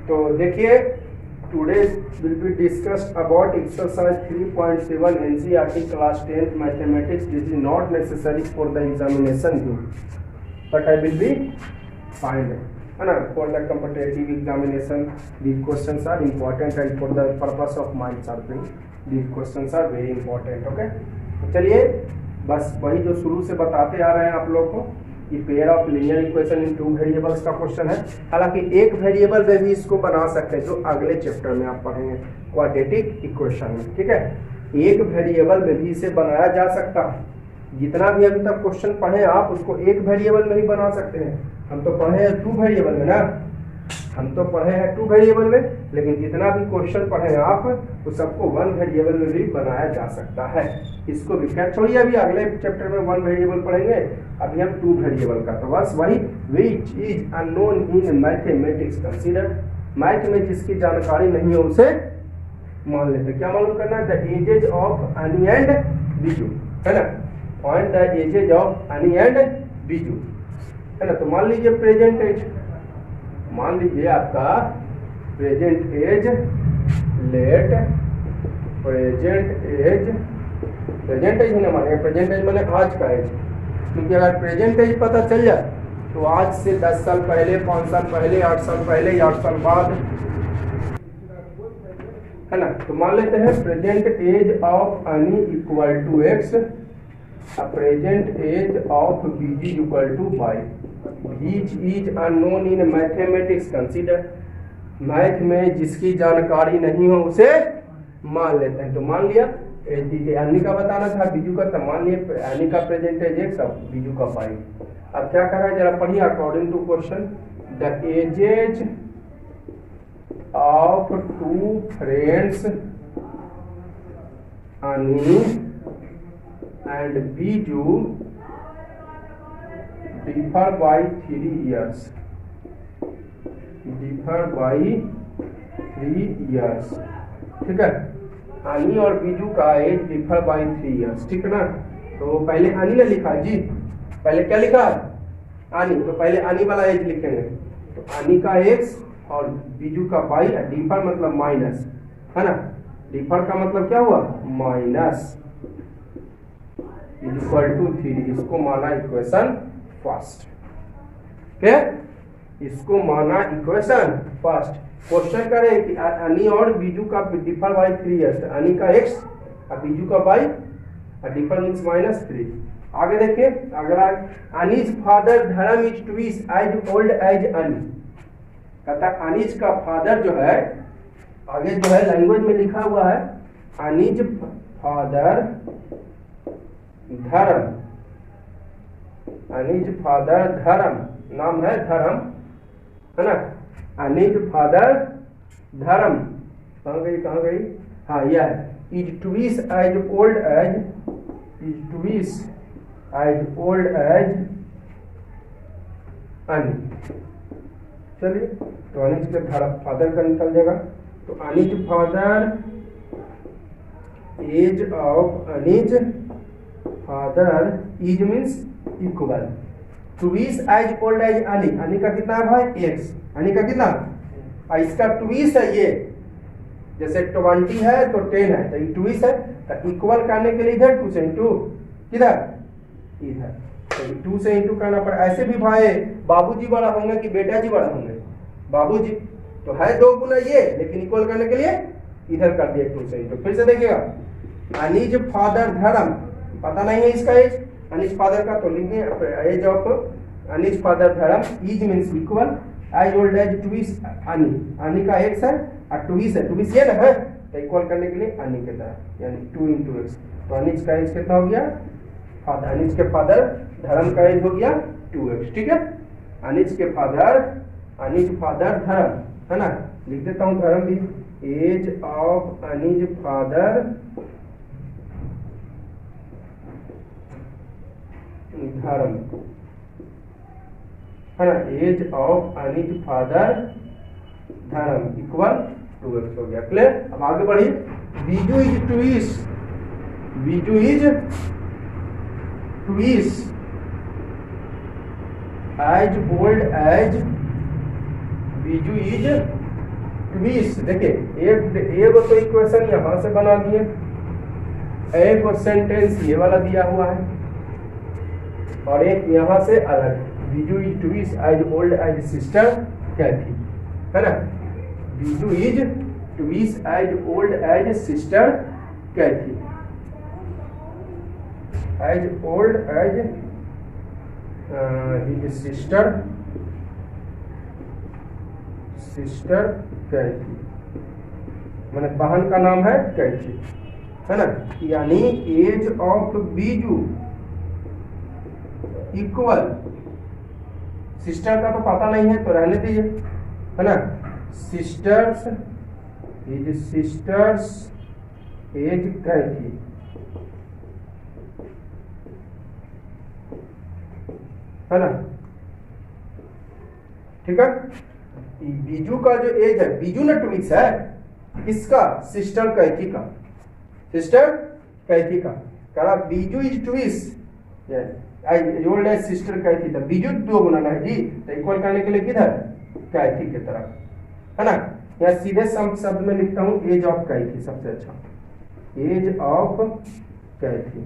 तो देखिए, today will be discussed about exercise 3.7 NCERT class 10th mathematics. This is not necessary for the examination you, but I will be find, है ना, for the competitive examination. These questions are important and for the purpose of mind sharpening these questions are very important. Okay, तो चलिए बस वही जो शुरू से बताते आ रहे हैं आप लोग को, ये pair of linear equation in 2 variables का क्वेश्चन है. हालांकि एक वेरिएबल में भी इसको बना सकते हैं, जो अगले चैप्टर में आप पढ़ेंगे क्वाड्रेटिक इक्वेशन में. ठीक है, एक वेरिएबल में भी इसे बनाया जा सकता है. जितना भी अभी तक क्वेश्चन पढ़े आप, उसको एक वेरिएबल में ही बना सकते हैं. हम तो पढ़े हैं 2 वेरिएबल में ना, हम तो पढ़े हैं 2 वेरिएबल में, लेकिन जितना भी क्वेश्चन पढ़े हैं आप, तो सबको 1 वेरिएबल में भी बनाया जा सकता है. इसको भी क्या छोड़िए, अभी अगले चैप्टर में 1 वेरिएबल पढ़ेंगे, अभी हम 2 वेरिएबल का. तो बस वही, which is unknown in mathematics consider. Math में जिसकी जानकारी नहीं है उसे मान लेते. क्या मालूम करना है? द एजेज ऑफ अनी एंड बीजू, है ना. फाइंड द एजेज ऑफ अनी एंड बीजू, है ना. तो मान लीजिए प्रेजेंट एज, मान लीजिए आपका present age, let present age, present age ना माने, प्रेजेंट एज माने आज का एज. क्योंकि अगर प्रेजेंट एज पता चल जाए तो आज से 10 साल पहले, 5 साल पहले, 8 साल पहले, 8 साल बाद, है ना. तो मान लेते हैं present age of Ani equal to X, present age of Biju equal to Y. Which is unknown in mathematics consider. Math में जिसकी जानकारी नहीं हो उसे मान लेते हैं. तो मान लिया अनी का बताना था, बीजू का, तो मान लिया अनी का प्रेजेंट एज एक्स, बीजू का वाई. अब क्या कर रहा है जरा पढ़िए. According to question, the ages of 2 friends Ani and Biju differ by 3 years, differ by 3 years. ठीक है, अनी और बीजू का एज डिफर बाई 3 years. ठीक है ना. तो पहले अनी ने लिखा जी, पहले क्या लिखा अनी, तो पहले अनी वाला एज लिखेंगे. तो अनी का एक्स और बीजू का वाई, डिफर मतलब माइनस, है ना. डिफर का मतलब क्या हुआ? Minus, equal to 3. इसको माना इक्वेशन फर्स्ट. क्या? इसको माना इक्वेशन फर्स्ट. क्वेश्चन करें कि अनी और बीजू का डिफर बाई 3 years. अनी का एक्स और बीजू का वाई, डिफर मीन्स -3. आगे देखिए, अगला Ani's father Dharam is twice as old as Ani. कहता अनीज का फादर जो है, आगे जो है लैंग्वेज में लिखा हुआ है, अनीज फादर धर्म, अनीज फादर धर्म, नाम है धर्म, है ना. अनीज फादर धर्म, कहाँ गई, हाँ यह है. Is twice as old as, is twice as old as Ani. चलिए, तो अनीज के फादर का निकल जाएगा. तो Annie's father, age of अनीज father, is means equal, twice as old as Annie. अनी का कितना है भाई? एक्स. अनी का कितना? इसका ट्विस है ये, जैसे 20 है तो 10 है, तो ये ट्विस है. तो इक्वल करने के लिए इधर 2 से इंटू, किधर? इधर. तो 2 से इंटू करना पड़ा. ऐसे भी भाई बाबूजी बड़ा होंगे कि बेटा जी बड़ा होंगे? बाबूजी. तो है 2 गुना ये, लेकिन इक्वल करने के लिए इधर कर दिया 2 से इंटू. फिर से देखिएगा, अनीज फादर धर्म, पता नहीं है इसका एज अनीज फादर का, तो लिखेंगे age of अनीज father Dharam, is means equal, as old as twice Ani. अनी का एक्स है और ट्विस है, ट्विस ये ना है, तो इक्वल करने के लिए अनी के तरह, यानी 2 into x. तो अनीज का एज कितना हो गया? फादर, अनीज के फादर धर्म का एज हो गया 2x. ठीक है, अनीज के फादर, अनीज फादर धर्म, है ना. लिख देता हूँ धर्म भी. एज ऑफ अनीज फादर धर्म, है ना. Age of अनीज father Dharam equal 2x हो गया. क्लियर. अब आगे बढ़िए. Biju is twice, Biju is twice as old as Biju is twice, देखिए एक तो इक्वेशन यहाँ से बना दिए, एक सेंटेंस ये वाला दिया हुआ है और एक यहाँ से अलग, Biju is twice as old as sister Cathy, है ना। Biju is twice as old as sister Cathy, as old as his sister Cathy, मैंने बहन का नाम है कैथी, है ना। यानी age of Biju equal, sister का तो पता नहीं है तो रहने दीजिए, है ना। सिस्टर्स एज कैथी, है ना, ठीक है। बीजू का जो एज है, बीजू ना ट्विस है, किसका, सिस्टर कैथी का, सिस्टर कैथी का। कहा Biju is twice old as sister Cathy था, बीजू दो गुना है जी, तो इक्वल करने के लिए किधर, कैथी की तरफ, है ना। या सीधे शब्द में लिखता हूं एज ऑफ कैथी, सबसे अच्छा, एज ऑफ कैथी,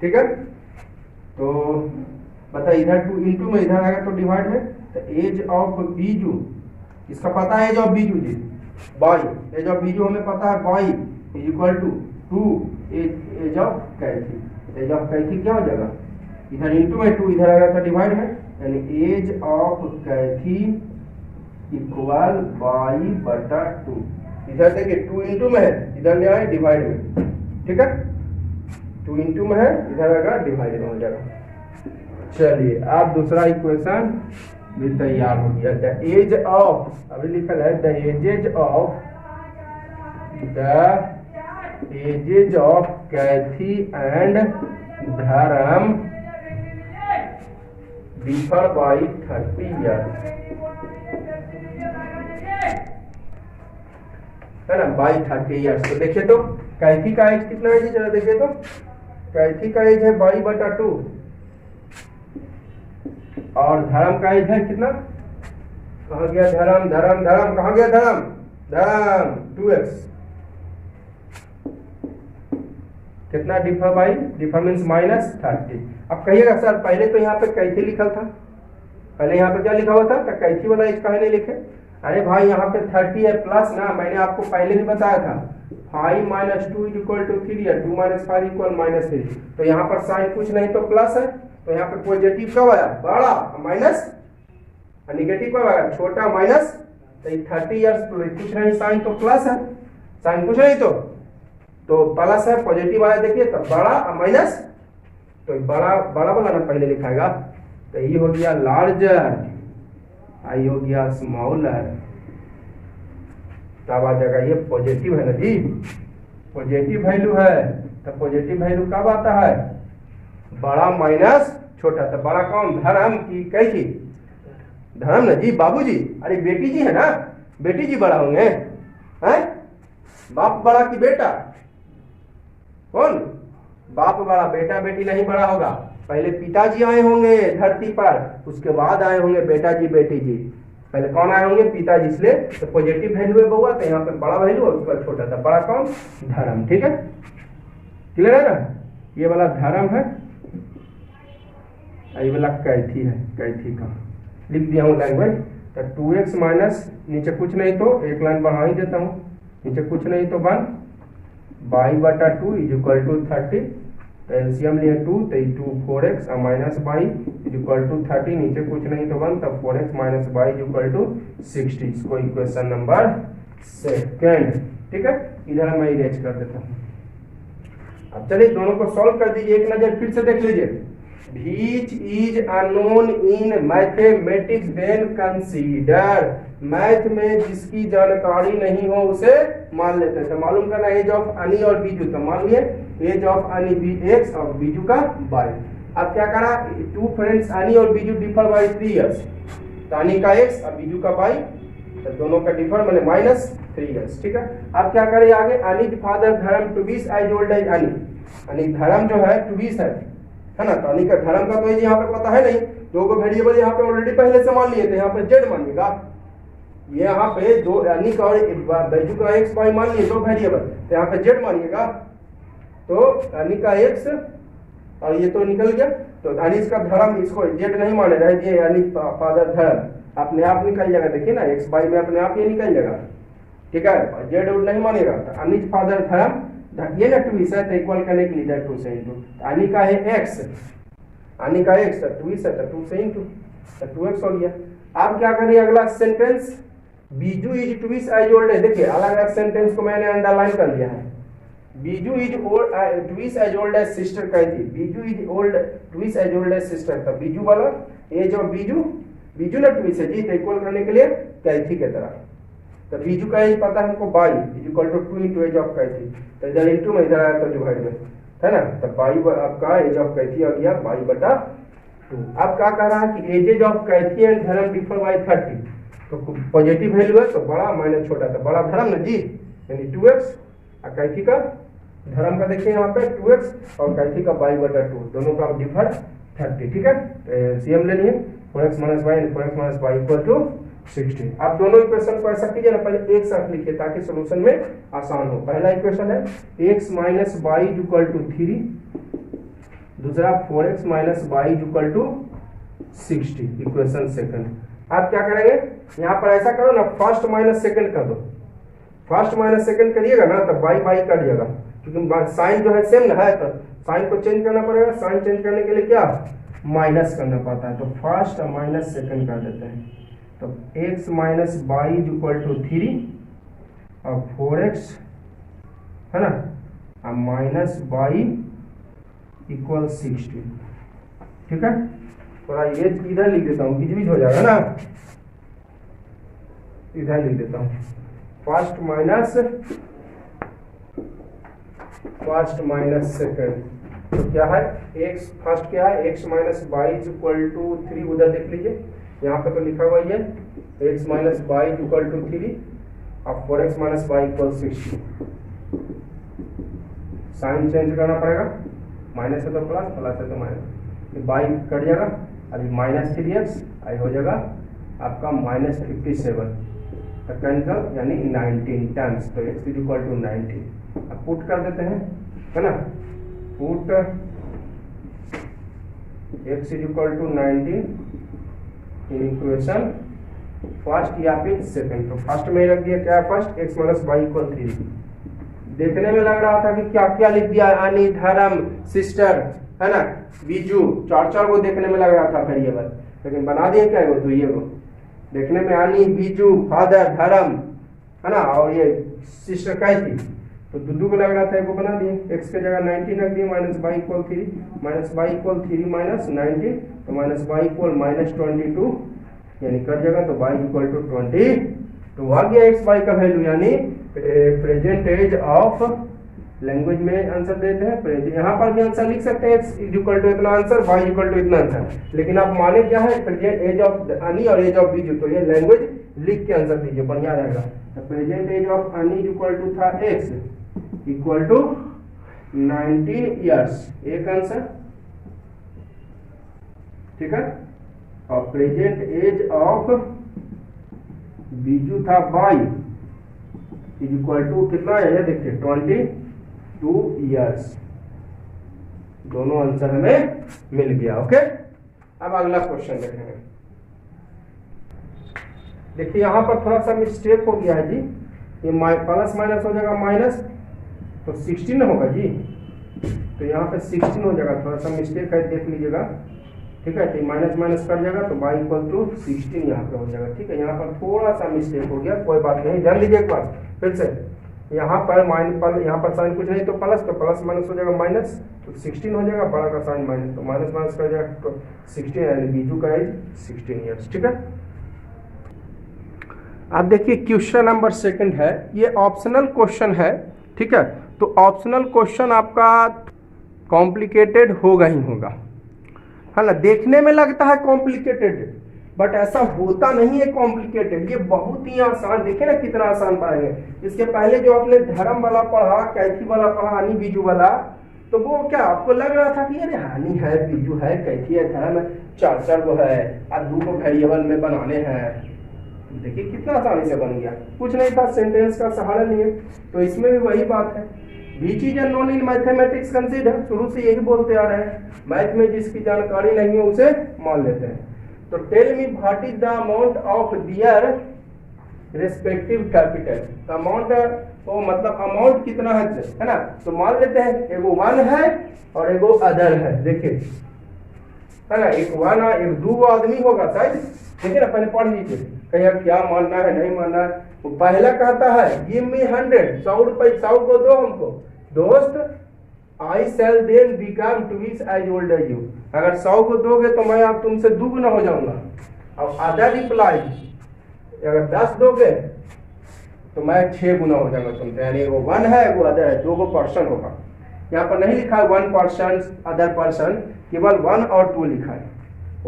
ठीक है। तो बता इधर 2 इंटू में इधर आएगा तो डिवाइड में, तो एज ऑफ बीजू, इसका पता है एज ऑफ बीजू जी, बाई, एज ऑफ बीजू हमें पता है by is equal to 2 age of Cathy, age of Cathy क्या हो जाएगा, इधर इंटू में 2 इधर आएगा तो डिवाइड में, यानी age of Cathy equal by बटा 2, इधर देखिए 2 इंटू में है, इधर ले आए डिवाइड में, ठीक है, 2 इंटू में है, इधर आएगा डिवाइड में हो जाएगा। चलिए अब दूसरा इक्वेशन भी तैयार हो गया, द एज ऑफ, अभी लिखा है the ages of Cathy and Dharam differ by 30 years, है ना, बाई 30 ईयर्स। तो देखिए तो कैथी का एज कितना है जी, जरा देखिए तो, कैथी का एज है बाई बटा 2 और धर्म का एज है कितना, कहाँ गया धर्म, कहाँ गया धर्म 2x, कितना डिफर बाई, डिफर मीन्स -30। अब कहिएगा सर पहले तो यहाँ पे कैथी लिखा था, पहले यहाँ पे क्या लिखा हुआ था, तो कैथी वाला एज काहे नहीं लिखे, अरे भाई यहाँ पे 30 है प्लस ना, मैंने आपको पहले भी बताया था 5 - 2 = 3 है, 2 - 5 = -3, तो यहाँ पर साइन कुछ नहीं तो प्लस है, तो यहाँ पे पॉजिटिव कब आया, बड़ा, माइनस निगेटिव कब आया, छोटा, माइनस, तो 30 ईयर्स तो कुछ नहीं, साइन तो प्लस है, साइन कुछ नहीं तो प्लस है, पॉजिटिव आया, देखिए तो बड़ा माइनस, तो बड़ा वाला ना पहले लिखाएगा, तो ये हो गया लार्जर, आई हो गया स्मॉलर, तब आ जाएगा ये पॉजिटिव है ना जी, पॉजिटिव वैल्यू है, तो पॉजिटिव वैल्यू कब आता है, बड़ा माइनस छोटा, तो बड़ा कौन, धर्म की कैथी, धर्म ना जी, बाबूजी, अरे बेटी जी है ना, बेटी जी बड़ा होंगे, हैं, बाप बड़ा की बेटा, कौन, बाप बड़ा, बेटा बेटी नहीं बड़ा होगा, पहले पिताजी आए होंगे धरती पर, उसके बाद आए होंगे बेटा जी बेटी जी, पहले कौन आए होंगे, पिताजी, इसलिए तो पॉजिटिव वैल्यू है बउआ, तो यहाँ पे बड़ा वैल्यू और उसका छोटा था, बड़ा कौन, धर्म, ठीक है, क्लियर है ना, ये वाला धर्म है, ये वाला कैथी है, कैथी का लिख दिया हूँ लैंग्वेज, तो 2x माइनस, नीचे कुछ नहीं तो एक लाइन बढ़ा ही देता हूँ, नीचे कुछ नहीं तो 1 बाई बटा 2 = 30, तो एलसीएम लिए 2, तो 2 4x और माइनस बाई = 30, नीचे कुछ नहीं तो 1, तब 4x माइनस बाई = 60, इसको इक्वेशन नंबर 2, ठीक है, इधर मैं इरेज कर देता हूँ। अब चलिए दोनों को सॉल्व कर दीजिए, एक नजर फिर से देख लीजिए, which is unknown in mathematics then consider, math में जिसकी जानकारी नहीं हो उसे मान लेते हैं, तो मालूम करना एज ऑफ अनी और बीजू, तो मान लिए एज ऑफ अनी x और बीजू का y। अब क्या करा, 2 फ्रेंड्स अनी और बीजू डिफर बाय 3 इयर्स, तो अनी का x और बीजू का y, तो दोनों का डिफर मैंने -3 इयर्स, ठीक है। अब क्या करें आगे, अनी फादर धर्म ट्विस एज ओल्ड एज अनी धर्म जो है ट्विस है ना, तो अनी का धर्म का तो यहाँ पे पता है नहीं, दो को वेरिएबल यहाँ पे ऑलरेडी पहले से मान लिए थे, यहाँ पे जेड मानिएगा, ये यहाँ पे दो यानी का और बैजू का एक्स वाई मान लिए, दो वेरिएबल, तो यहाँ पे जेड मानिएगा, तो यानी का एक्स और ये तो निकल गया, तो यानी इसका धर्म इसको जेड नहीं माने रह दिए, यानी फादर धर्म अपने आप निकल जाएगा। देखिए ना एक्स वाई में अपने आप ये निकल जाएगा, ठीक है, जेड उड नहीं मानेगा, तो यानी फादर धर्म ये ना ट्विस है, तो इक्वल करने के लिए 2 से इंटू, यानी का है एक्स, यानी का एक्स ट्विस है तो 2 से इंटू, तो 2x हो गया। अब क्या करिए अगला sentence, Biju is twice as old है, देखिए अलग अलग सेंटेंस को मैंने अंडरलाइन कर दिया है। Biju is twice as old as sister कही थी, Biju is old twice as old as sister, तो बीजू वाला एज ऑफ बीजू ना ट्विस है जी, तो इक्वल करने के लिए कैथी के तरह, तो बीजू का एज पता है हमको by is equal to 2 into age of Cathy, तो इधर इंटू में इधर आया तो डिवाइड में, है ना, तो बाई आपका एज ऑफ कैथी आ गया बाई बटा 2। अब क्या कह रहा है कि edges of Cathy and Dharam differ by 30, तो पॉजिटिव वैल्यू है तो बड़ा माइनस छोटा, तो बड़ा धर्म ना जी, यानी 2x, और कैथी का धर्म का देखिए यहाँ पे 2x और कैथी का बाई बटा 2, दोनों का डिफर 30, ठीक है, सीएम ले लिए 4x minus y, 4x minus y equal to 16। आप दोनों इक्वेशन को ऐसा कीजिए ना, पहले एक साथ लिखिए ताकि सॉल्यूशन में आसान हो। पहला इक्वेशन है x minus y equal to 3, दूसरा 4x minus y equal to 60, equation second. आप क्या करेंगे यहाँ पर ऐसा करो ना, फर्स्ट माइनस सेकंड कर दो, फर्स्ट माइनस सेकंड करिएगा ना तो बाई बाई कट जाएगा, क्योंकि साइन जो है सेम ना है, तो साइन को चेंज करना पड़ेगा, साइन चेंज करने के लिए क्या माइनस करना पड़ता है, तो फर्स्ट माइनस सेकंड कर देते हैं, तो x minus y equal to 3 और 4x है ना, और माइनस बाई इक्वल 60, ठीक है। थोड़ा ये इधर लिख देता हूँ, बीच हो जाएगा ना, इधर लिख देता हूँ फर्स्ट माइनस सेकंड, तो क्या है x फर्स्ट क्या है x minus y equal to 3, उधर देख लीजिए यहाँ पे तो लिखा हुआ ही है x minus y equal to 3 और 4x minus y equal 60, sign change करना पड़ेगा, माइनस है तो प्लस, प्लस है तो माइनस, बाई कट जाएगा, अभी माइनस 3x आई हो जाएगा आपका माइनस 57, तो कैंसल यानी 19 टाइम्स, तो x इज इक्वल टू 19। अब पुट कर देते हैं, है ना, put x is equal to 19 in equation first या फिर सेकंड, तो फर्स्ट में रख दिया क्या, first x minus y equal 3। देखने में लग रहा था कि क्या क्या लिख दिया, आनी धर्म सिस्टर है ना, बीजू, चार को देखने में लग रहा था वेरिएबल, लेकिन बना दिए क्या वो, दुइये को देखने में, आनी बीजू फादर धर्म है ना, और ये सिस्टर कैथी, तो दूधू को लग रहा था वो बना दिए, x के जगह 19 रख दिए, minus y equal 3, minus y equal 3 minus 19, तो माइनस बाई इक्वल माइनस 22, यानी कर जाएगा, तो बाई इक्वल टू 20, तो आ गया x बाई का वैल्यू, यानी प्रेजेंट एज ऑफ, लैंग्वेज में आंसर देते हैं, यहाँ पर भी आंसर लिख सकते हैं x इक्वल टू इतना आंसर, बाई इक्वल टू इतना आंसर, लेकिन आप माने क्या है प्रेजेंट एज ऑफ अनी और एज ऑफ बीजू, तो ये लैंग्वेज लिख के आंसर दीजिए, बढ़िया रहेगा। तो present age of Ani equal to था x इक्वल टू 19 ईयर्स, एक आंसर, ठीक है, और प्रेजेंट एज ऑफ बीजू था बाई इक्वल टू कितना है, देखिए 22 ईयर्स, दोनों आंसर हमें मिल गया। ओके, अब अगला क्वेश्चन देखेंगे। देखिए यहाँ पर थोड़ा सा मिस्टेक हो गया है जी, ये प्लस माइनस हो जाएगा माइनस, तो 16 होगा जी, तो यहाँ पे 16 हो जाएगा, थोड़ा सा मिस्टेक है, देख लीजिएगा, ठीक है, तो माइनस माइनस कर जाएगा, तो बाई इक्वल टू 16 यहाँ पे हो जाएगा, ठीक है, यहाँ पर थोड़ा सा मिस्टेक हो गया, कोई बात नहीं, ध्यान लीजिए एक बार फिर से, यहाँ पर माइनस, यहाँ पर साइन कुछ नहीं तो प्लस माइनस हो जाएगा माइनस, तो 16 हो जाएगा, बड़ा का साइन माइनस, तो माइनस माइनस कर जाएगा, तो 16 यानी बीजू का एज 16 ईयर्स, ठीक है। अब देखिए क्वेश्चन नंबर सेकंड है, ये ऑप्शनल क्वेश्चन है, ठीक है, तो ऑप्शनल क्वेश्चन आपका कॉम्प्लिकेटेड होगा ही होगा, है ना, देखने में लगता है कॉम्प्लिकेटेड, बट ऐसा होता नहीं है कॉम्प्लिकेटेड, ये बहुत ही आसान, देखे ना कितना आसान पढ़ेंगे। इसके पहले जो आपने धर्म वाला पढ़ा, कैथी वाला पढ़ा, हानि बीजू वाला, तो वो क्या आपको लग रहा था कि अरे हानि है, बीजू है, कैथी है, धर्म है, चार वो है, और दो को वेरिएबल में बनाने हैं, देखिए कितना आसानी से बन गया, कुछ नहीं था, सेंटेंस का सहारा लिए। तो इसमें भी वही बात है, which is non in mathematics consider, शुरू से यही बोलते आ रहे हैं, मैथ में जिसकी जानकारी नहीं है उसे मान लेते हैं। तो tell me what is the amount of their respective capital, amount वो मतलब अमाउंट कितना है ना। तो मान लेते हैं एगो 1 है और एगो अदर है, देखिए है ना, एक 1 एक 2 आदमी होगा शायद, देखिए ना, पहले पढ़ लीजिए कहीं क्या मानना है नहीं मानना है। तो पहला कहता है गिव मी 100, 100 रुपए, 100 को दो हमको दोस्त, I shall then become twice as old as you, अगर 100 को दोगे तो मैं आप तुमसे दुगुना हो जाऊंगा। और अदर रिप्लाई, अगर 10 दोगे तो मैं 6 गुना हो जाऊंगा तुमसे, यानी वो 1 है वो अदर है, 2 पर्सन होगा। यहाँ पर नहीं लिखा है 1 पर्सन अदर पर्सन, केवल 1 और 2 लिखा है,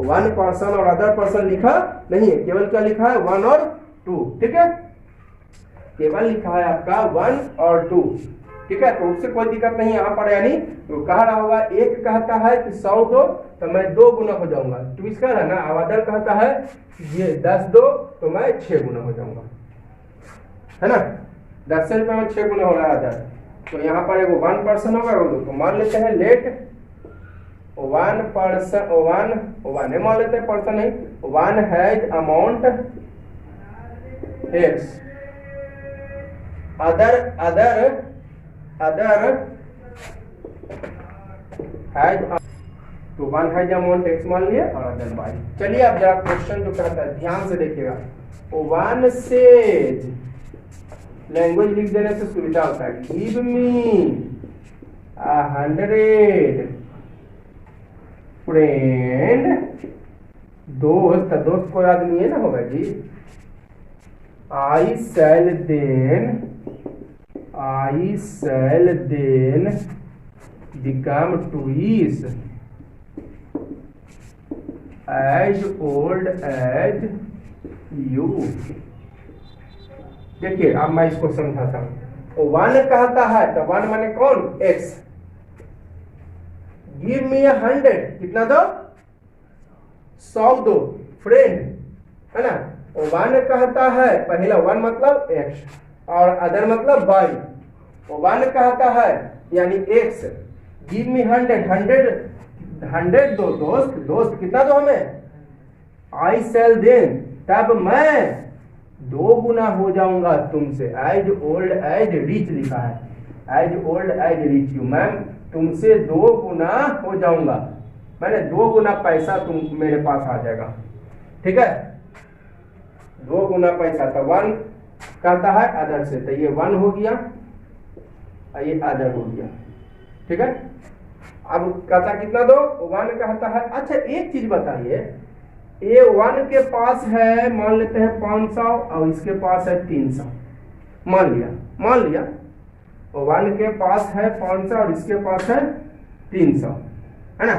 1 पर्सन और अदर पर्सन लिखा नहीं है, केवल क्या लिखा है 1 और 2, ठीक है, केवल लिखा है आपका 1 और 2, ठीक है। तो उससे कोई दिक्कत नहीं यहाँ पर, यानी तो कह रहा होगा, एक कहता है कि 100 दो तो मैं 2 गुना हो जाऊंगा, तो इसका है ना। अब अदर कहता है ये 10 दो तो मैं 6 गुना हो जाऊंगा, है ना, 10 रुपये में 6 गुना हो रहा है अदर। तो यहाँ पर एगो 1 पर्सन होगा, तो मान लेते हैं लेट 1 पर्सन, 1 मान लेते हैं, पर्सन नहीं, 1 has amount x, other has, तो 1 हैज अमाउंट एक्स मान लिया और अदर वाई। चलिए अब जरा क्वेश्चन जो कहता है ध्यान से देखिएगा, 1 सेज, लैंग्वेज लिख देने से सुविधा होता है, गिव मी 100 फ्रेंड, दोस्त कोई आदमी है ना होगा जी, I shall then become twice as old as you. देखिए अब मैं इसको समझाता हूं, 1 कहता है तो 1 माने कौन, x, गिव मी 100, कितना दो, 100 दो फ्रेंड, है ना। 1 कहता है, पहला 1 मतलब x और अदर मतलब y, 1 कहता है यानी x, गिव मी 100 दो दोस्त कितना दो हमें, आई सेल देन, तब मैं 2 गुना हो जाऊंगा तुमसे, एज ओल्ड एज रिच लिखा है, as old as rich you, ma'am तुमसे 2 गुना हो जाऊंगा, मैंने 2 गुना पैसा तुम मेरे पास आ जाएगा, ठीक है, 2 गुना पैसा। तो 1 कहता है अदर से, तो ये 1 हो गया और ये अदर हो गया, ठीक है। अब कहता कितना दो, 1 कहता है। अच्छा एक चीज बताइए, ये 1 के पास है मान लेते हैं 500 और इसके पास है 300, मान लिया 1 के पास है 500 और इसके पास है 300, है ना।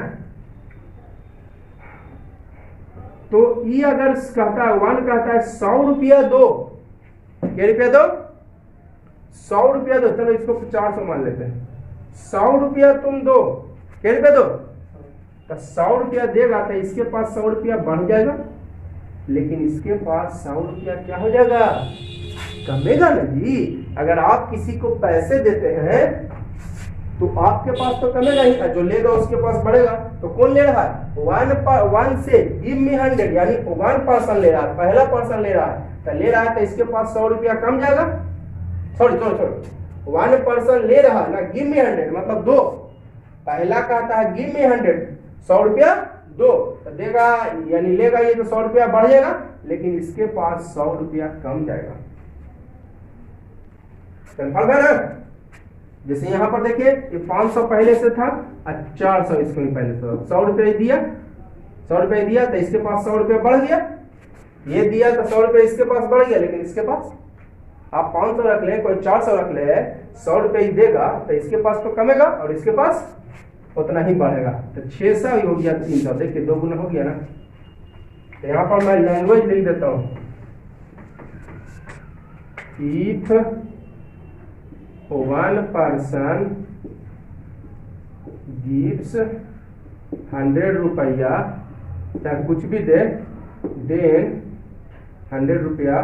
तो ये अगर कहता है 1 कहता है 100 रुपया दो, क्या रुपया दो, 100 रुपया दो, चलो इसको 400 मान लेते हैं, 100 रुपया तुम दो, क्या रुपया दो, तो 100 रुपया देगा तो इसके पास 100 रुपया बढ़ जाएगा, लेकिन इसके पास 100 रुपया क्या हो जाएगा, कमेगा ना जी। अगर आप किसी को पैसे देते हैं तो आपके पास तो कमेगा ही, जो लेगा उसके पास बढ़ेगा। तो कौन ले रहा है, 1 से गिव मी 100, यानी 1 पर्सन ले रहा है, पहला पर्सन ले रहा है, तो ले रहा है तो इसके पास 100 रुपया कम जाएगा, सॉरी 1 पर्सन ले रहा है ना, गिव मी 100 मतलब दो, पहला कहता है गिव मी 100, 100 रुपया दो, तो देगा यानी लेगा ये तो 100 रुपया बढ़ जाएगा, लेकिन इसके पास 100 रुपया कम जाएगा, कंफर्म है ना। जैसे यहाँ पर देखिए ये 500 पहले से था, 400 इसको पहले से, 100 रुपये दिया, 100 रुपये दिया तो इसके पास 100 रुपये बढ़ गया, ये दिया तो 100 रुपये इसके पास बढ़ गया, लेकिन इसके पास आप 500 रख ले, कोई 400 रख ले, 100 रुपये ही देगा तो इसके पास तो कमेगा और इसके पास उतना ही बढ़ेगा, तो 600 हो गया 300, देखिए 2 गुना हो गया ना। तो यहाँ पर मैं लैंग्वेज लिख देता हूँ, इफ 1 person gives 100 रुपया, चाहे कुछ भी दे, देन रुपया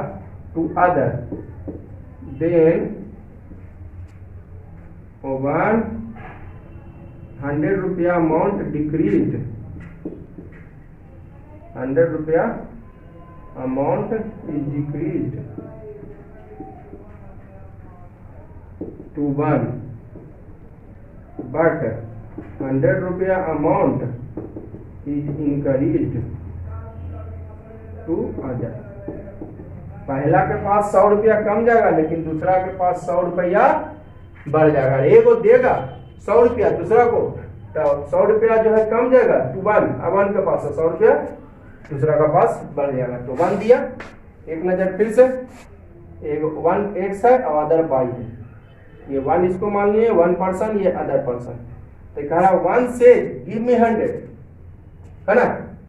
टू अदर, देन 100 रुपया अमाउंट डिक्रीज, 100 रुपया amount is decrease to 1, but 100 रुपया amount is increase to other. पहला के पास 100 रुपया कम जाएगा, लेकिन दूसरा के पास 100 रुपया बढ़ जाएगा। एक को देगा 100 रुपया, दूसरा को तो 100 रुपया जो है कम जाएगा टू 1, अब 1 के पास 100 रुपया दूसरा का पास बढ़ जाएगा, तो 1 दिया। एक नजर फिर से, एक 1 एक्स है और अदर वाई है, ये 1 इसको मान लिए 1 पर्सन, ये अदर पर्सन। तो कह रहा 1 से गिव मी 100, है ना,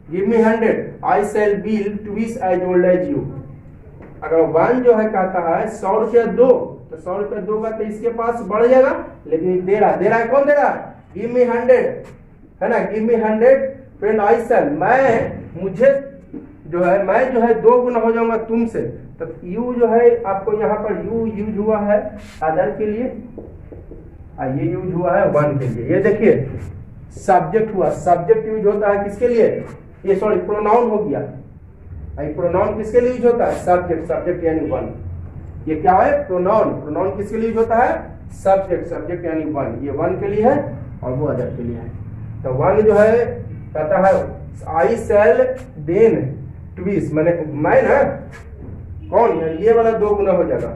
give me 100 I shall be twice as old as you. अगर 1 जो है कहता है 100 रुपया दो, तो 100 रुपया दोगा तो इसके पास बढ़ जाएगा, लेकिन दे रहा है कौन दे रहा है, गिव मी 100, है ना, give me 100 friend I shall, मुझे जो है 2 गुना हो जाऊंगा तुमसे। तो यू जो है आपको यहाँ पर यू यूज हुआ है अदर के लिए, ये यूज हुआ है 1 के लिए। ये देखिए सब्जेक्ट हुआ, सब्जेक्ट यूज होता है किसके लिए, ये सॉरी प्रोनाउन हो गया, प्रोनाउन किसके लिए यूज होता है, सब्जेक्ट, सब्जेक्ट यानी 1। ये क्या है, प्रोनाउन, प्रोनाउन किसके लिए यूज होता है, सब्जेक्ट, सब्जेक्ट यानी 1। ये 1 के लिए है और वो अदर के लिए है। तो 1 जो है कहता है आई सेल देन ट्विस, मैं ना कौन, ये वाला 2 गुना हो जाएगा।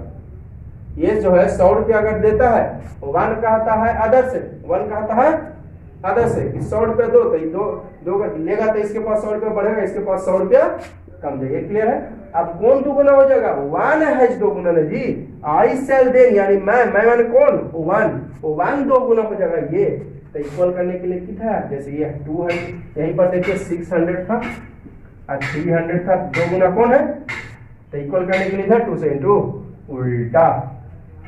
ये जो है 100 रुपया अगर देता है, 1 कहता है अदर से, 1 कहता है अदर से कि 100 रुपया दो, तो दो लेगा तो इसके पास 100 रुपया बढ़ेगा, इसके पास 100 रुपया कम जाएगा। क्लियर है। अब कौन 2 गुना हो जाएगा, 1 है 2 गुना ना जी, आई सेल देन यानी मैं माने कौन, 1 2 गुना हो जाएगा। ये तो इक्वल करने के लिए कितना है, जैसे ये 200, यहीं पर देखिए 600 था और 300 था, 2 गुना कौन है, तो इक्वल करने के लिए था 2 से इंटू उल्टा,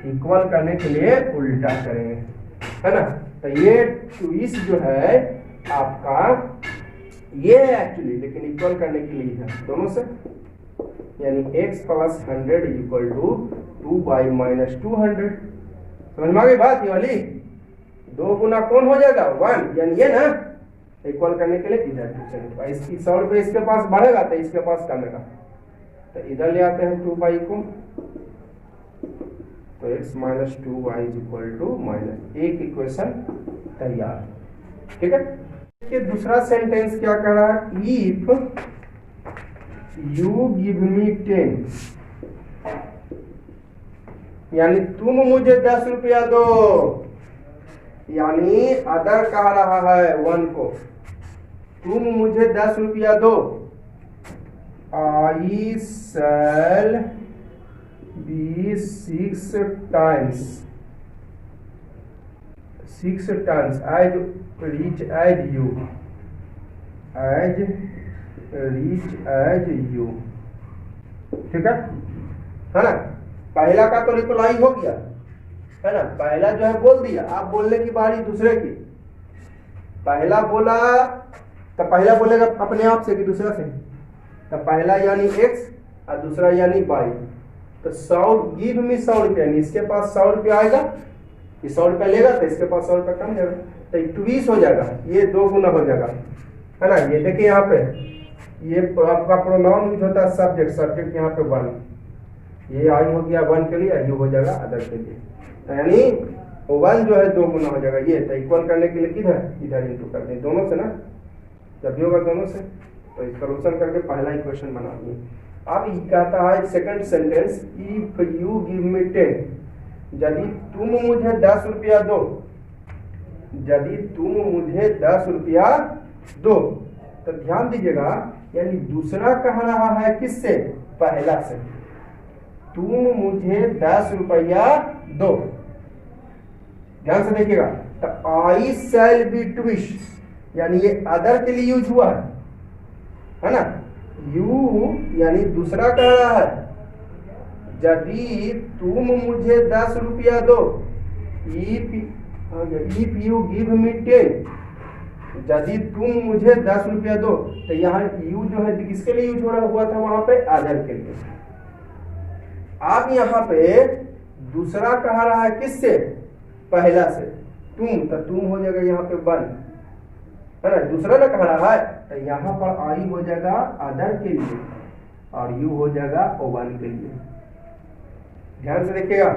इक्वल करने के लिए उल्टा करेंगे, है ना। तो ये ट्विस्ट जो है आपका ये है एक्चुअली, लेकिन इक्वल करने के लिए है दोनों से, यानी x + 100 = 2/-200। समझ में आ गई बात, ये वाली 2 गुना कौन हो जाएगा, 1, यानी ये ना, इक्वल करने के लिए इधर 2 इसकी 100 रुपये इसके पास बढ़ेगा तो इसके पास कमेगा, तो इधर ले आते हैं 2 को, तो x - 2y = एक इक्वेशन तैयार। ठीक है। ये दूसरा सेंटेंस क्या कह रहा है, इफ यू गिव मी 10, यानी तुम मुझे 10 रुपया दो, यानी अदर कह रहा है 1 को, तुम मुझे 10 रुपया दो, आई shall be 6 times as rich as you, ठीक है ना। पहला का तो रिप्लाई हो गया, है ना, पहला जो है बोल दिया, आप बोलने की बारी दूसरे की। पहला बोला तो पहला बोलेगा अपने आप से कि दूसरा से, तो पहला यानी x और दूसरा यानी y। तो 100 गिव मी 100 रुपया, इसके पास 100 रुपया आएगा, ये 100 रुपया लेगा तो इसके पास 100 रुपया कम जाएगा, तो 20 हो जाएगा, ये 2 गुना हो जाएगा, है ना। ये देखिए यहाँ पे ये आपका प्रोनाउन यूज होता है सब्जेक्ट, सब्जेक्ट यहाँ पे 1, ये आई हो गया 1 के लिए, ये हो जाएगा अदर के लिए, तो यानी 1 जो है 2 गुना हो जाएगा। ये तो इक्वल करने के लिए किधर, इधर इंटू कर दें दोनों से ना, जब भी होगा दोनों से, तो इसका सोल्यूशन करके पहला इक्वेशन बना दिए। अब ये कहता है second sentence, if you give me 10, यदि तुम मुझे 10 रुपया दो, यदि तुम मुझे 10 रुपया दो, तो ध्यान दीजिएगा, यानी दूसरा कह रहा है किससे, पहला से, तुम मुझे 10 रुपया दो, ध्यान से देखिएगा। तो आई शैल बी ट्विश, यानी ये अदर के लिए यूज हुआ है ना, यू यानी दूसरा कह रहा है, यदि तुम मुझे 10 रुपया दो, इफ यू गिव मी 10, यदि तुम मुझे 10 रुपया दो, तो यहाँ यू जो है किसके लिए यूज हो रहा हुआ था वहां पे, अदर के लिए। अब यहाँ पे दूसरा कहा रहा है किससे, पहला से, तुम, तो तुम हो जाएगा यहाँ पे 1 है ना, दूसरा ना कह रहा है, तो यहाँ पर आई हो जाएगा अदर के लिए और यू हो जाएगा O1 के लिए। ध्यान से देखिएगा,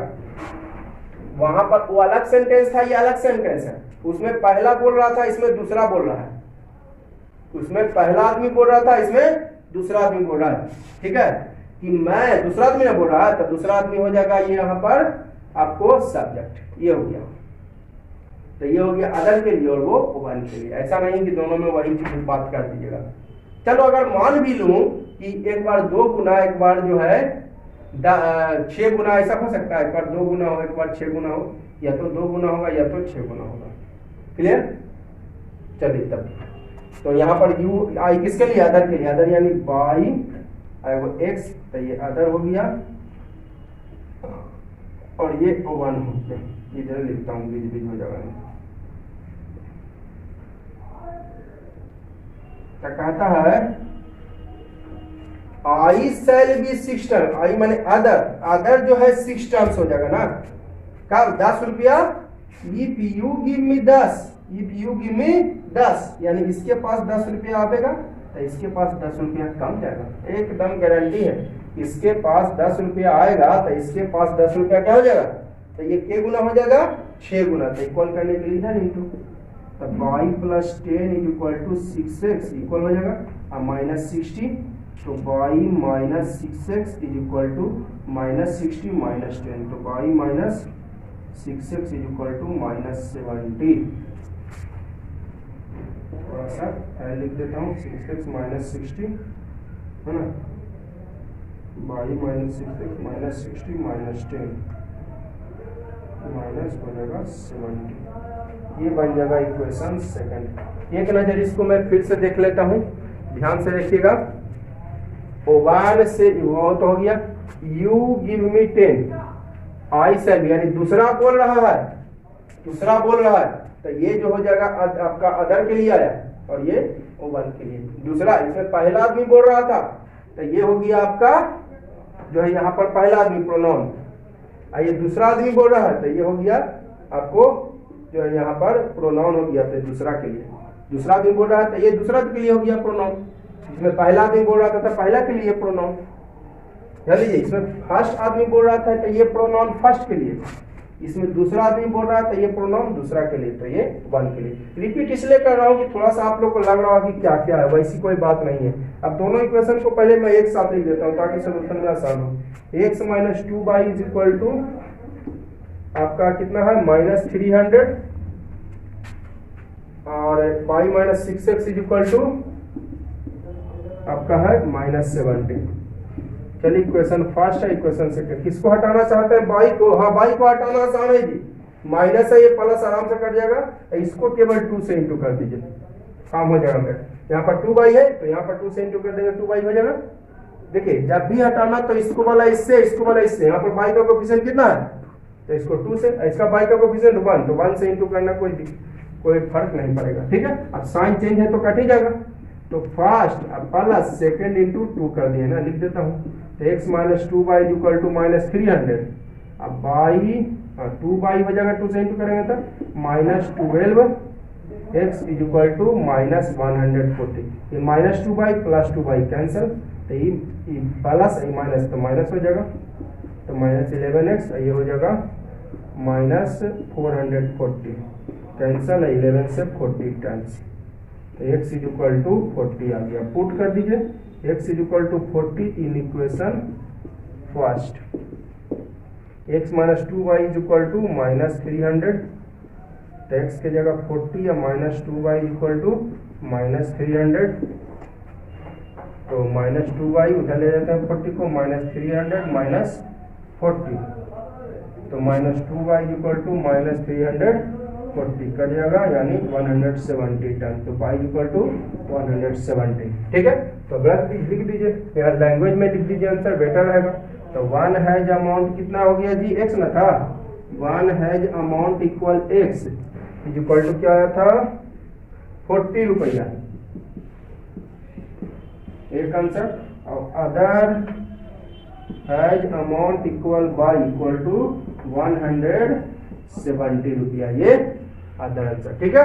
वहां पर वो अलग सेंटेंस था, ये अलग सेंटेंस है। उसमें पहला बोल रहा था, इसमें दूसरा बोल रहा है। उसमें पहला आदमी बोल रहा था, इसमें दूसरा आदमी बोल रहा है। ठीक है, कि मैं, दूसरा आदमी ने बोल रहा है, तो दूसरा आदमी हो जाएगा ये यहाँ पर आपको सब्जेक्ट, ये हो गया। तो ये हो गया अदर के लिए और वो O1 के लिए। ऐसा नहीं कि दोनों में वही चीज बात कर दीजिएगा। चलो अगर मान भी लूं कि एक बार 2 गुना, एक बार जो है 6 गुना, ऐसा हो सकता है, एक बार 2 गुना हो, एक बार 6 गुना हो, या तो 2 गुना होगा या तो 6 गुना होगा। क्लियर? चलिए तब, तो यहाँ पर यू आई किसके लिए, अदर के लिए, अदर यानी बाई आई वो एक्स, तो ये अदर हो गया और ये O1 हो गया। इधर लिखता हूँ, बीच बीच हो जाएगा। क्या कहता है, आई शैल बी 6 टर्म, आई माने अदर, अदर जो है 6 टर्म्स हो जाएगा ना, कब, 10 रुपया। If you give me 10, if you give me 10, यानी इसके पास 10 रुपया आएगा, तो इसके पास 10 रुपया कम जाएगा, एकदम गारंटी है। इसके पास 10 रुपया आएगा तो इसके पास 10 रुपया क्या हो जाएगा, तो ये क्या गुना हो जाएगा, 6 गुना। तो इक्वल करने के लिए इधर इंटू, तो y plus 10 is equal to 6x equal हो जाएगा और माइनस 60, तो y minus 6x is equal to minus 60 minus 10, तो y minus 6x is equal to minus 70। थोड़ा सा लिख देता हूँ, 6x माइनस 60 है ना, y minus 6x minus 60 minus 10 minus हो जाएगा 70। ये बन जाएगा इक्वेशन सेकंड। एक नजर इसको मैं फिर से देख लेता हूँ, ध्यान से देखिएगा। O1 से वो तो हो गया, यू गिव मी 10, आई शैल, यानी दूसरा बोल रहा है, दूसरा बोल रहा है, तो ये जो हो जाएगा आपका अदर के लिए आया और ये O1 के लिए। दूसरा, इसमें पहला आदमी बोल रहा था, तो ये हो गया आपका जो है यहाँ पर पहला आदमी प्रोनाउन, ये दूसरा आदमी बोल रहा है, तो ये हो गया आपको जो है यहाँ पर प्रोनाउन हो गया, तो दूसरा के लिए। दूसरा आदमी बोल रहा है, तो ये दूसरा के लिए हो गया प्रोनाउन। इसमें पहला आदमी बोल रहा था, तो पहला के लिए प्रोनाउन। ध्यान दीजिए, इसमें फर्स्ट आदमी बोल रहा था, तो ये प्रोनाउन फर्स्ट के लिए। इसमें दूसरा आदमी बोल रहा है, तो ये प्रोनाउन दूसरा के लिए, तो ये 1 के लिए। रिपीट इसलिए कर रहा हूँ कि थोड़ा सा आप लोग को लग रहा होगा कि क्या क्या है, वैसी कोई बात नहीं है। अब दोनों इक्वेशन को पहले मैं एक साथ लिख देता हूँ ताकि सोल्यूशन में आसान हो। x minus 2y is equal to आपका कितना है, माइनस 300, और y minus 6x is equal to आपका है माइनस 70। चलिए इक्वेशन फर्स्ट है, इक्वेशन सेकंड। किसको हटाना चाहते हैं, बाई को। हाँ, बाई को हटाना आसान है जी, माइनस है, ये प्लस आराम से कट जाएगा, इसको केवल 2 से इंटू कर दीजिए, काम हो जाएगा। यहाँ पर 2y है, तो यहाँ पर 2 से इंटू कर देंगे, 2y हो जाएगा। देखिए, जब भी हटाना तो इसको वाला इससे, इसको वाला इससे। यहाँ पर y का कोएफिशिएंट कितना है, तो इसको 2 से, इसका y का कोएफिशिएंट 1, तो 1 से इंटू करना कोई फर्क नहीं पड़ेगा। ठीक है, अब साइन चेंज है तो कट ही जाएगा, तो फर्स्ट प्लस सेकेंड इंटू 2 कर दिए ना, लिख देता हूँ। तो x minus 2y equal to minus 300, अब y 2y हो जाएगा, 2 से इंटू करेंगे तो minus 12x is equal to minus 140। ये minus 2y plus 2y cancel, तो ये प्लस ये माइनस, तो माइनस हो जाएगा, तो माइनस 11x, ये हो जाएगा माइनस 440, कैंसिल 11 से 40 टाइम्स, तो x इज इक्वल टू 40 आ गया। पुट कर दीजिए, x is equal to 40 in equation first. x minus 2y is equal to minus 300, तो x के जगह 40 या minus 2y equal to minus 300, तो माइनस 2y उधर ले जाते हैं 40 को, माइनस 300 माइनस 40, तो minus 2y equal to minus 340 cut जाएगा, यानी 170 टन, तो y इक्वल टू 170। ठीक है, तो ब्रैकेट लिख दीजिए, यार लैंग्वेज में लिख दीजिए, आंसर बेटर रहेगा। तो 1 हैज अमाउंट कितना हो गया जी, x ना था, 1 has amount equal x is equal to क्या आया था 40 रुपया, एक आंसर। और other has amount equal y equal to 170 रुपया, ये अदर आंसर। ठीक है,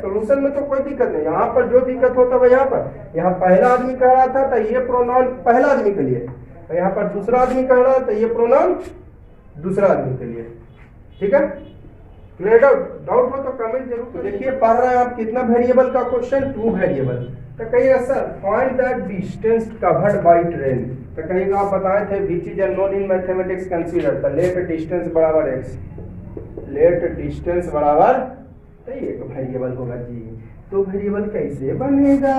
सोल्यूशन में तो कोई दिक्कत नहीं। यहाँ पर जो दिक्कत होता है यहाँ पर, यहाँ पहला आदमी कह रहा था तो ये प्रोनाउन पहला आदमी के लिए, और यहाँ पर दूसरा आदमी कह रहा है तो ये प्रोनाउन दूसरा आदमी के लिए। ठीक है, क्लियर? डाउट हो तो कमेंट जरूर। तो देखिए पढ़ रहे हैं आप कितना वेरिएबल का क्वेश्चन, 2 वेरिएबल। तो कहिएगा sir find the distance covered by train, तो कहिएगा आप बताए थे which is unknown in mathematics consider, तो लेट डिस्टेंस बराबर x, लेट डिस्टेंस बराबर, तो ये तो वेरिएबल होगा जी। तो वेरिएबल कैसे बनेगा?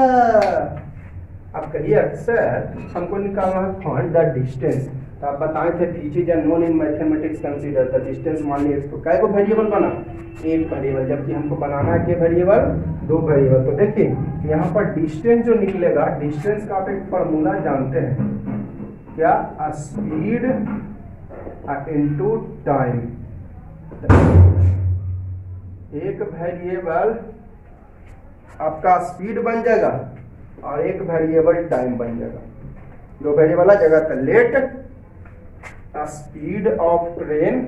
आप कहिए सर हमको निकालना है फाइंड द डिस्टेंस, तो आप बताए थे which is unknown in mathematics consider, the distance मान लिया x, तो काय को वेरिएबल बना? एक वेरिएबल, जबकि हमको बनाना है क्या वेरिएबल? 2 वेरिएबल। तो देखिए यहाँ पर डिस्टेंस जो निकलेगा, डिस्टेंस का आप एक फॉर्मूला जानते हैं क्या? Speed into time. एक वेरिएबल आपका स्पीड बन जाएगा और एक वेरिएबल टाइम बन जाएगा। 2 वेरिएबल आ जाएगा। तो let speed of train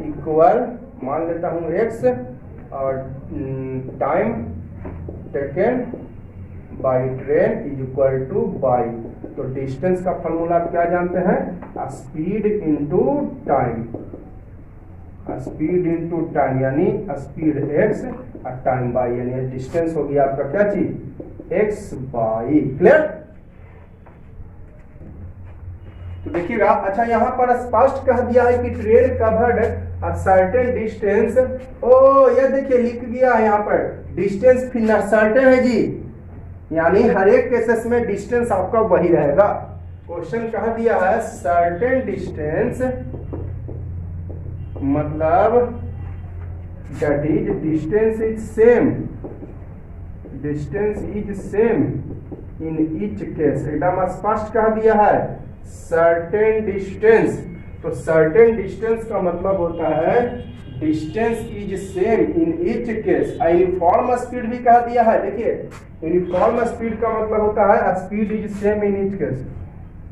equal, मान लेता हूं x, और time taken by train is equal two by. तो डिस्टेंस का फॉर्मूला आप क्या जानते हैं? Speed into time, speed into time यानी स्पीड x और टाइम बाई, यानी डिस्टेंस हो गया आपका क्या चीज? x by. क्लियर? तो देखिएगा, अच्छा यहाँ पर स्पष्ट कह दिया है कि train covered a certain distance. Oh ये देखिए लिख गया है यहाँ पर डिस्टेंस फिर सर्टेन है जी, यानी हर एक केसेस में डिस्टेंस आपका वही रहेगा। क्वेश्चन कह दिया है सर्टेन डिस्टेंस, मतलब that is distance is same, distance is same in each case. एकदम स्पष्ट कह दिया है सर्टेन डिस्टेंस। तो सर्टेन डिस्टेंस का मतलब होता है distance is same in each case. Uniform speed भी कह दिया है। देखिए यूनिफॉर्म स्पीड का मतलब होता है speed is same in each case.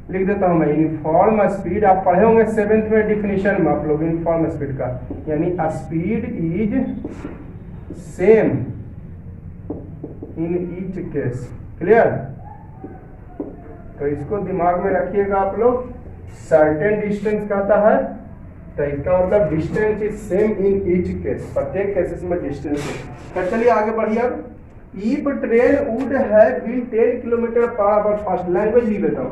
लिख देता हूं मैं यूनिफॉर्म स्पीड, आप पढ़े होंगे 7th में डिफिनेशन में आप लोग यूनिफॉर्म स्पीड का, यानी speed is same in each case. Clear? तो इसको दिमाग में रखिएगा आप लोग। सर्टेन डिस्टेंस कहता है तो इसका मतलब distance is same in each case, प्रत्येक केसेस में डिस्टेंस है। तो चलिए आगे बढ़िए। If train would have been 10 kilometre per hour fast, language लिख देता हूँ।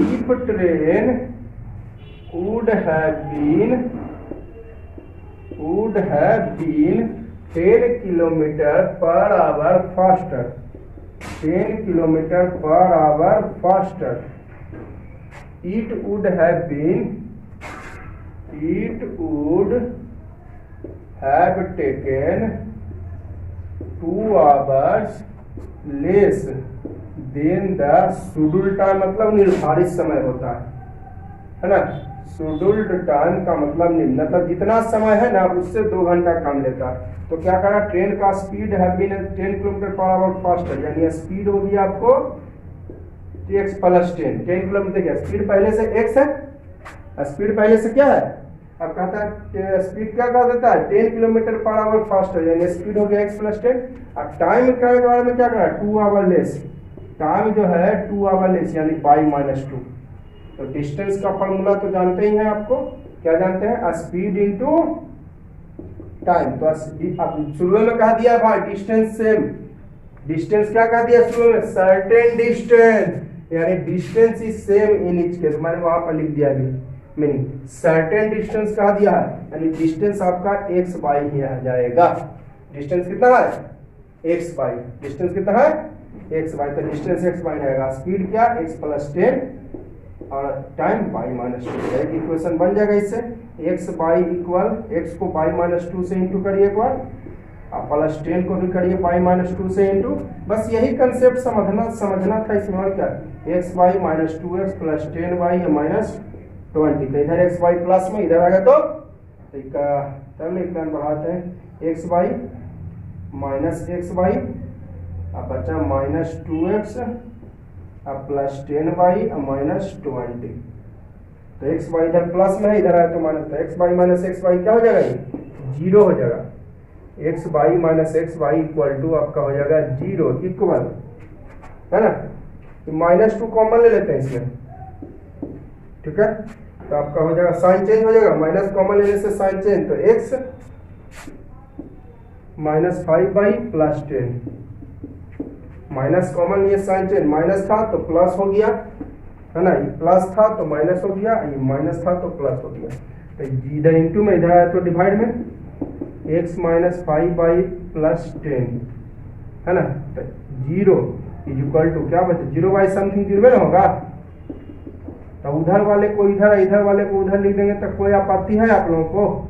If train would have been 10 kilometre per hour faster, 10 kilometre per hour faster, it would have taken 2 hours less than the scheduled time, मतलब निर्धारित समय होता है ना। scheduled time का मतलब जितना समय है ना उससे 2 घंटा कम लेता है। तो क्या करा, ट्रेन का स्पीड है 10 किलोमीटर पर आवर फास्टर, यानी स्पीड होगी आपको x प्लस 10 किलोमीटर। क्या स्पीड पहले से x है, स्पीड पहले से क्या है, अब कहता है स्पीड क्या कह देता है 10 किलोमीटर पर आवर फास्टर, यानी स्पीड हो गया x प्लस 10। अब टाइम के बारे में क्या करा, 2 आवर लेस, टाइम जो है 2 आवर लेस यानी बाई माइनस 2। तो डिस्टेंस का फॉर्मूला तो जानते ही हैं, आपको क्या जानते हैं, स्पीड इंटू टाइम। तो शुरू में कहा दिया भाई डिस्टेंस सेम, डिस्टेंस क्या कह दिया शुरू में, सर्टेन डिस्टेंस, यानी distance is same in each case. मैंने वहां पर लिख दिया अभी मीनिंग, सर्टेन डिस्टेंस कहा दिया है यानी डिस्टेंस आपका x बाई ही आ जाएगा। डिस्टेंस कितना है, x बाई, डिस्टेंस कितना है x बाई, तो डिस्टेंस x बाई रहेगा। स्पीड क्या x प्लस 10 और टाइम बाई माइनस 2, इक्वेशन बन जाएगा इससे। x बाई इक्वल, x को बाई माइनस 2 से इंटू करिए एक बार, आप प्लस 10 को भी करिए बाई माइनस 2 से इंटू। बस यही कंसेप्ट समझना था इसमें, और क्या, x by minus 2x plus 10 y minus 20। तो इधर x बाई प्लस में इधर आ गया तो बढ़ाते हैं x by minus x y, अब बचा माइनस 2x, अब प्लस 10y और माइनस 20। तो एक्स वाई इधर प्लस में है, इधर आया तो माइनस, तो x y minus x y क्या हो जाएगा, ये 0 हो जाएगा। X y minus x y equal to आपका हो जाएगा 0, इक्वल है ना। तो -2 कॉमन ले लेते हैं इसमें, ठीक है। तो आपका हो जाएगा साइन चेंज हो जाएगा, माइनस कॉमन लेने से साइन चेंज, तो x minus 5y plus 10, minus common ये साइन चेंज, माइनस था तो प्लस हो गया है ना, ये प्लस था तो माइनस हो गया, ये माइनस था तो प्लस हो गया। तो इधर इंटू में, इधर आया तो डिवाइड में, x माइनस 5y प्लस 10 है ना। तो 0 इज इक्वल टू क्या बचे, 0 बाई समथिंग 0 में ना होगा। तो उधर वाले को इधर, इधर वाले को उधर लिख देंगे तो कोई आपत्ति है आप लोगों को?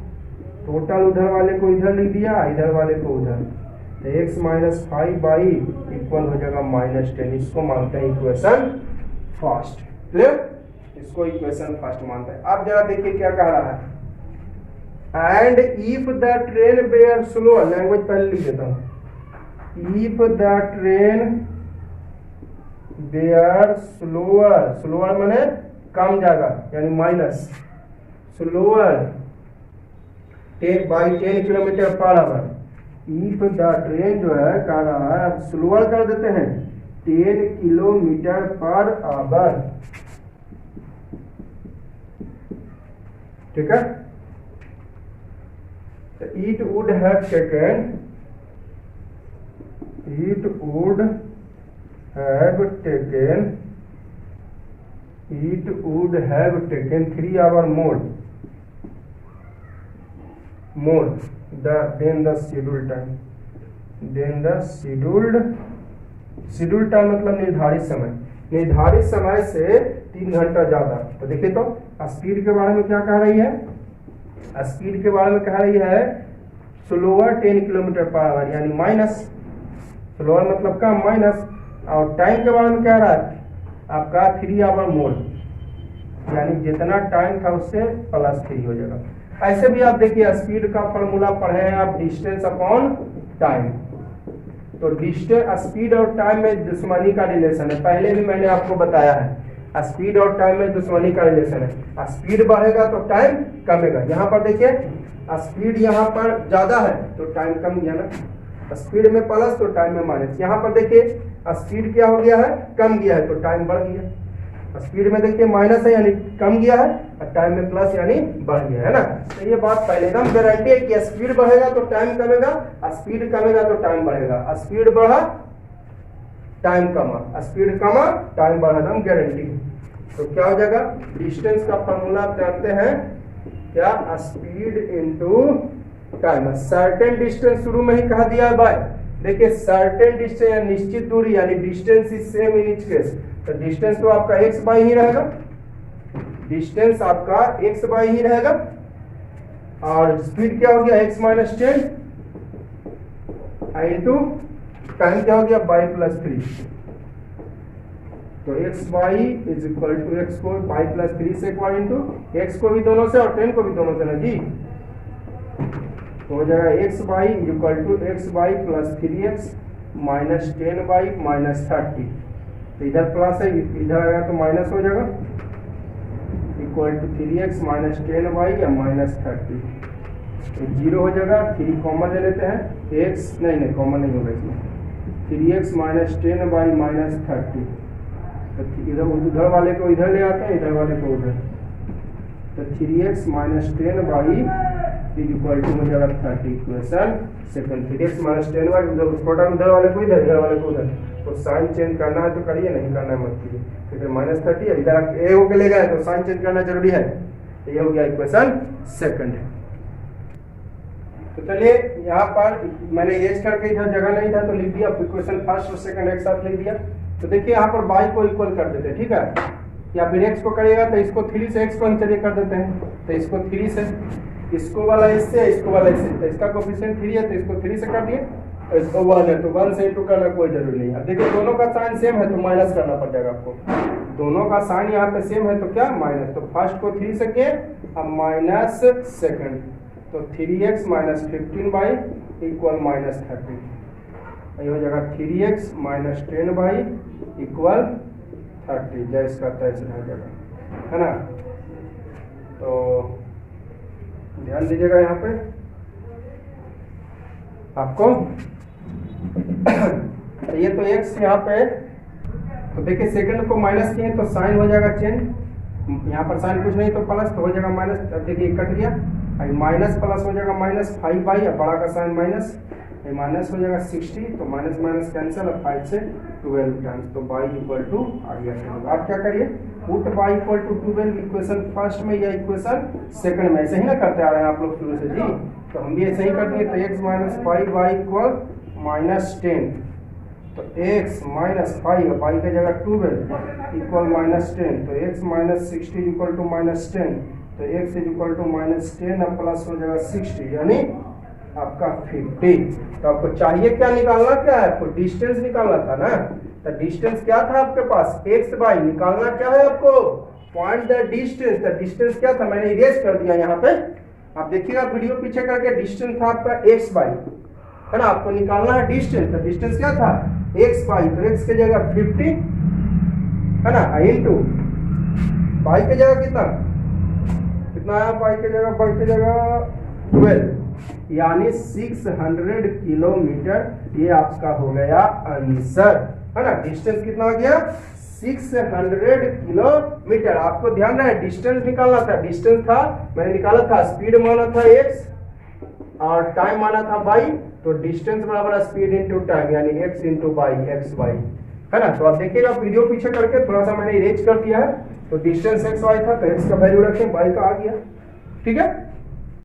टोटल उधर वाले को इधर लिख दिया, इधर वाले को उधर, तो x माइनस 5y इक्वल हो जाएगा -10। इसको मानते हैं इक्वेशन फर्स्ट, क्लियर? इसको इक्वेशन फर्स्ट मानते हैं। अब जरा देखिए क्या कह रहा है, and if the train were slower, language पहले लिख देता हूं, if the train were slower, slower माने कम जाएगा यानी minus, slower by 10 kilometre per hour. If the train जो है कह रहा है, अब स्लोअर कर देते हैं 10 किलोमीटर पर आवर, ठीक है। It would have taken 3 hours more than the scheduled time. scheduled time मतलब निर्धारित समय, निर्धारित समय से 3 घंटा ज्यादा। तो देखिए तो स्पीड के बारे में क्या कह रही है, स्पीड के बारे में कह रही है स्लोअर 10 किलोमीटर पर आवर यानी माइनस, स्लोअर मतलब कम माइनस, और टाइम के बारे में कह रहा है आपका 3 आवर मोर यानी जितना टाइम था उससे +3 हो जाएगा। ऐसे भी आप देखिए स्पीड का फॉर्मूला पढ़े हैं आप, डिस्टेंस अपॉन टाइम। तो डिस्टेंस, स्पीड और टाइम में दुश्मनी का रिलेशन है, पहले भी मैंने आपको बताया है, स्पीड और टाइम में दुश्मनी का रिलेशन है। स्पीड बढ़ेगा तो टाइम कमेगा। यहाँ पर देखिए स्पीड यहाँ पर ज्यादा है तो टाइम कम गया ना, स्पीड में प्लस तो टाइम में माइनस। यहाँ पर देखिए स्पीड क्या हो गया है, कम गया है तो टाइम बढ़ गया, स्पीड में देखिए माइनस है यानी कम गया है, और टाइम में प्लस यानी बढ़ गया है ना। तो ये बात पहले एकदम गारंटी है कि स्पीड बढ़ेगा तो टाइम कमेगा, स्पीड कमेगा तो टाइम बढ़ेगा, स्पीड बढ़ा टाइम कमा, स्पीड कमा टाइम बढ़ा, एकदम गारंटी। तो क्या हो जाएगा, डिस्टेंस का फॉर्मूला आप जानते हैं क्या, speed into time. Certain distance शुरू में ही कहा दिया है बाय, देखिए सर्टेन डिस्टेंस या निश्चित दूरी यानी distance is same in each case. तो डिस्टेंस तो आपका x बाई ही रहेगा, डिस्टेंस आपका x बाई ही रहेगा, और स्पीड क्या हो गया x माइनस 10 इंटू टाइम क्या हो गया बाई +3। तो x y is equal to x को बाई +3 से इक्वल इंटू x को भी दोनों से और 10 को भी दोनों से ना जी, तो हो जाएगा x y is equal to x y +3x minus 10 y minus 30। तो इधर प्लस है, इधर आएगा तो माइनस हो जाएगा, equal to 3x minus 10 y या माइनस 30। तो 0 हो जाएगा, 3 कॉमन ले लेते हैं, x नहीं कॉमन नहीं होगा इसमें, 3x माइनस 10 बाई माइनस 30। तो इधर उधर वाले को इधर ले आते हैं, इधर वाले को उधर, तो 3x minus 10 y is equal to हो जाएगा 30। Equation second, 3x minus 10 by उधर वाले को इधर, इधर वाले को उधर। तो साइन चेंज करना है तो करिए, नहीं करना है मत कीजिए। तो -30 है, इधर ए होके ले गए तो साइन चेंज करना जरूरी है। तो ये हो गया इक्वेशन सेकंड। तो चलिए यहाँ पर मैंने एज करके इधर जगह नहीं था तो लिख दिया, इक्वेशन फर्स्ट और सेकंड एक साथ लिख दिया। तो देखिए यहाँ पर y को इक्वल कर देते हैं, ठीक है, या फिर x को करेगा तो इसको 3 से x को हम चलिए कर देते हैं। तो इसको 3 से, इसको वाला इससे, इसको वाला इससे, तो इसका कोफिशिएंट 3 है तो इसको 3 से कर दिए, इसको 1 है तो 1 से इंटू करना कोई जरूरी नहीं। अब देखिए दोनों का साइन सेम है तो माइनस करना पड़ जाएगा आपको, दोनों का साइन यहाँ पे सेम है तो क्या माइनस। तो फर्स्ट को 3 से किए, अब माइनस सेकंड, तो 3x माइनस 15 बाई इक्वल -30, ये हो जाएगा 3x माइनस 10y इक्वल 30, जैसे का तैसे रह जाएगा, है ना। तो ध्यान दीजिएगा यहाँ पे आपको तो ये तो x यहाँ पे, तो देखिए सेकंड को माइनस किए तो साइन हो जाएगा चेंज, यहाँ पर साइन कुछ नहीं तो प्लस, तो हो जाएगा माइनस। अब देखिए कट गया, माइनस प्लस हो जाएगा -5y, अब बड़ा का साइन माइनस, ये माइनस हो जाएगा 60, तो माइनस माइनस कैंसिल, अब 5 से 12 टाइम्स, तो y इक्वल टू आ गया। आप क्या करिए, put y equal to 12 equation first में या इक्वेशन सेकंड में, ऐसे ही ना करते आ रहे हैं आप लोग शुरू से जी, तो हम भी ऐसे ही कर देंगे। तो x माइनस 5y इक्वल -10, तो x माइनस 5 y की जगह 12 इक्वल -10, तो x माइनस 60 इक्वल टू -10, तो x इज इक्वल टू -10 अब प्लस हो जाएगा 60 यानी आपका 50। तो आपको चाहिए क्या निकालना, क्या है आपको डिस्टेंस निकालना था ना, तो डिस्टेंस क्या था आपके पास x y, निकालना क्या है आपको, फाइंड द डिस्टेंस। तो डिस्टेंस क्या था, मैंने इरेज कर दिया यहाँ पे, आप देखिएगा वीडियो पीछे करके, डिस्टेंस था आपका x y, है ना, आपको निकालना है डिस्टेंस। तो डिस्टेंस क्या था x y, तो x की जगह 50, है ना, इनटू y की जगह कितना आया, y की जगह 12 यानी 600 किलोमीटर, ये आपका हो गया आंसर, है ना। डिस्टेंस कितना आ गया 600 किलोमीटर। आपको ध्यान रहे डिस्टेंस निकालना था, डिस्टेंस था मैंने निकाला था, स्पीड माना था x और टाइम माना था y, तो डिस्टेंस बराबर स्पीड इंटू टाइम यानी x into y, x y, है ना। तो आप देखिएगा वीडियो पीछे करके थोड़ा सा मैंने इरेज कर दिया है, तो डिस्टेंस x y था, तो x का वैल्यू रखें, y का आ गया, ठीक है।